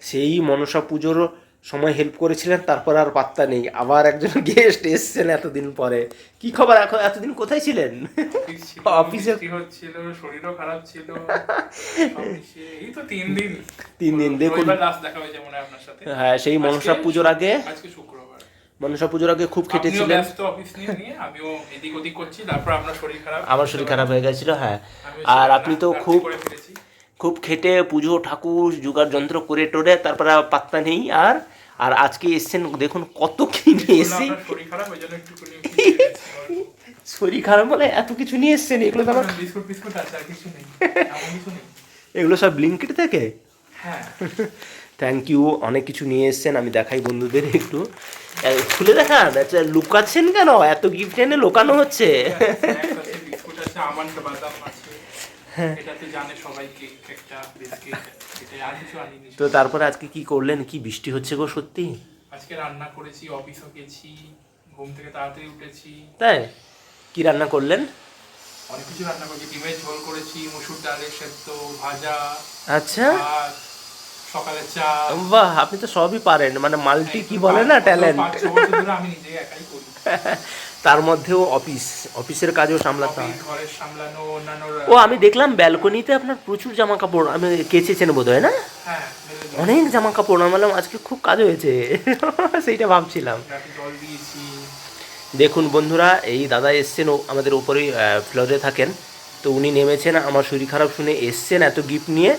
সেই মনসা পুজোর সময় হেল্প করেছিলেন, তারপর আর পাত্তা নেই। আবার একজন গেস্ট এসছেন এতদিন পরে। কি খবর, এখন এতদিন কোথায় ছিলেন? অফিসে হচ্ছিল, শরীরও খারাপ ছিল, এই তো 3 দিন। 3 দিন দেখুন। লাস্ট দেখা হয়েছে মনে হয় আপনার সাথে। হ্যাঁ, সেই মনসা পুজোর আগে, আজকে শুক্রবার, মনসা পুজোর আগে খুব খেটেছিলেন। ব্যস্ত অফিস নিয়ে, আমিও এদিক ওদিক করছি, তারপর আপনার শরীর খারাপ, আমার শরীর খারাপ হয়ে গেছিল। হ্যাঁ, আর আপনি তো খুব খুব খেটে পুজো ঠাকুর জোগাড় যন্ত্র করে টোরে, তারপরে পাত্তা নেই। আর আর আজকে এসছেন, দেখুন কত কি নিয়ে এসছি। শরীর খারাপ, ওই জন্য একটু শরীর খারাপ বলে এত কিছু নিয়ে এসছেন। এগুলো তো আমার বিস্কুট বিস্কুট আছে, আর কিছু নেই, এমন কিছু নেই। এগুলো সব ব্লিঙ্কিট থেকে। হ্যাঁ, থ্যাংক ইউ, অনেক কিছু নিয়ে এসছেন। আমি দেখাই বন্ধুদের একটু, খুলে দেখান। আচ্ছা, লুকাচ্ছেন কেন? এত গিফট এনে লোকানো হচ্ছে। বিস্কুট আছে, আমন্ড বাদাম আছে, এটা তো জানে সবাই, কেক একটা বিস্কিট, এটা আর কিছু আনিনি। তো তারপরে আজকে কি করলেন? কি বৃষ্টি হচ্ছে গো সত্যি। আজকে রান্না করেছি, অফিসও গেছি, ঘুম থেকে তাড়াতাড়ি উঠেছি। তাই? কি রান্না করলেন? অনেক কিছু রান্না করেছি, ডিমের ঝোল করেছি, মসুর ডালের সেদ্ধ, ভাজা, আচ্ছা, সকালে চা। বাহ, আপনি তো সবই পারেন, মানে মাল্টি কি বলে না, ট্যালেন্ট। আমি নিজে একাই করি। তার মধ্যেও অফিসের কাজও সামলাতে হয়। ঘরের সামলানো, অন্যান্য। ও, আমি দেখলাম ব্যালকনিতে আপনার প্রচুর জামা কাপড় আমি কেচেছেন বোধ হয় না? হ্যাঁ, অনেক জামা কাপড়। আমি বললাম আজকে খুব কাজ হয়েছে। সেইটা ভাবছিলাম। জল দিয়েছি। দেখুন বন্ধুরা, এই দাদা এসছেন, আমাদের উপরেই ফ্লোরে থাকেন। তো উনি নেমেছেন, আমার শরীর খারাপ শুনে এসছেন এত গিফট নিয়ে।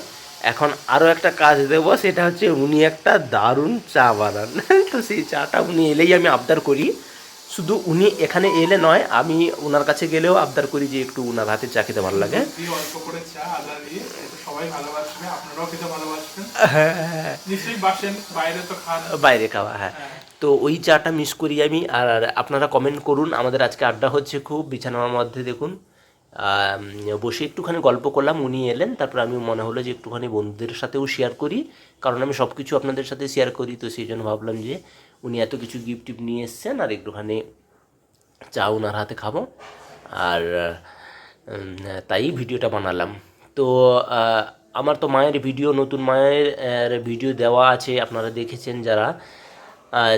এখন আরও একটা কাজ দেবো, সেটা হচ্ছে উনি একটা দারুণ চা বানান। তো সেই চাটা উনি এলেই আমি আবদার করি। শুধু উনি এখানে এলে নয়, আমি ওনার কাছে গেলেও আবদার করি যে একটু ওনার হাতে চা খেতে ভালো লাগে। অল্প করে চা আদা দিয়ে, সবাই ভালোবাসবে, আপনারাও খেতে ভালোবাসবেন। হ্যাঁ, নিশ্চয়ই বাসেন, বাইরে তো খান। বাইরে খাওয়া, হ্যাঁ। তো ওই চাটা মিস করি আমি। আর আপনারা কমেন্ট করুন। আমাদের আজকে আড্ডা হচ্ছে খুব বিছানার মধ্যে, দেখুন বসে একটুখানি গল্প করলাম। উনি এলেন, তারপর আমি মনে হলো যে একটুখানি বন্ধুদের সাথেও শেয়ার করি, কারণ আমি সব কিছু আপনাদের সাথে শেয়ার করি। তো সেই জন্য ভাবলাম যে উনি এত কিছু গিফট টিফট নিয়ে এসছেন, আর একটুখানি চা ওনার হাতে খাবো। আর তাই ভিডিওটা বানালাম। তো আমার তো মায়ের ভিডিও, নতুন মায়ের ভিডিও দেওয়া আছে, আপনারা দেখেছেন।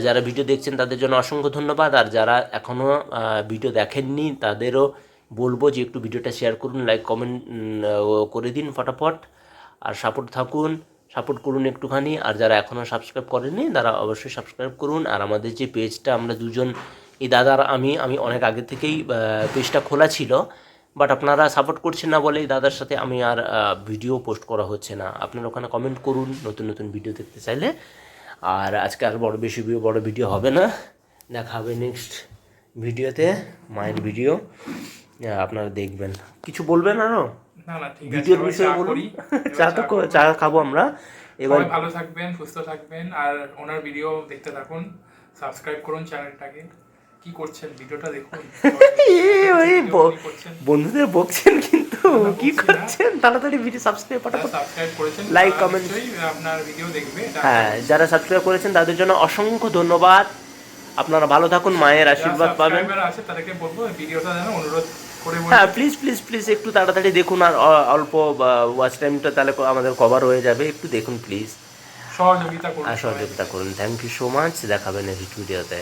যারা ভিডিও দেখছেন তাদের জন্য অসংখ্য ধন্যবাদ। আর যারা এখনও ভিডিও দেখেননি তাদেরও বলবো যে একটু ভিডিওটা শেয়ার করুন, লাইক কমেন্ট করে দিন ফটাফট। আর সাপোর্ট করুন একটুখানি। আর যারা এখনও সাবস্ক্রাইব করেননি তারা অবশ্যই সাবস্ক্রাইব করুন। আর আমাদের যে পেজটা, আমরা দুজন, এই দাদার আমি অনেক আগে থেকেই পেজটা খোলা ছিল, বাট আপনারা সাপোর্ট করছেন না বলে এই দাদার সাথে আমি আর ভিডিও পোস্ট করা হচ্ছে না। আপনারা ওখানে কমেন্ট করুন নতুন নতুন ভিডিও দেখতে চাইলে। আর আজকে আর বড় ভিডিও হবে না, দেখা হবে নেক্সট ভিডিওতে, মায়ের ভিডিও আপনারা দেখবেন। কিছু বলবেন আরও ভিডিওর বিষয়ে বলুন? চা খাবো আমরা এবার। ভালো থাকবেন, সুস্থ থাকবেন, আর ওনার ভিডিও দেখতে থাকুন, সাবস্ক্রাইব করুন চ্যানেলটাকে। কি করছেন, ভিডিওটা দেখুন। বন্ধুদের বকছেন কিন্তু, কি করছেন? তাড়াতাড়ি ভিডিও সাবস্ক্রাইব করেছেন, লাইক কমেন্ট, আপনার ভিডিও দেখবে। হ্যাঁ, যারা সাবস্ক্রাইব করেছেন তাদের জন্য অসংখ্য ধন্যবাদ। আপনারা ভালো থাকুন, মায়ের আশীর্বাদ পাবেন। তাদেরকে বলবো ভিডিওটা যেন অনুরোধ করে, হ্যাঁ, প্লিজ একটু তাড়াতাড়ি দেখুন। আর অল্প ওয়াচ টাইমটা তাহলে আমাদের কভার হয়ে যাবে। একটু দেখুন প্লিজ, সহযোগিতা করুন। Thank you so much. দেখাবেন নেক্সট ভিডিওতে।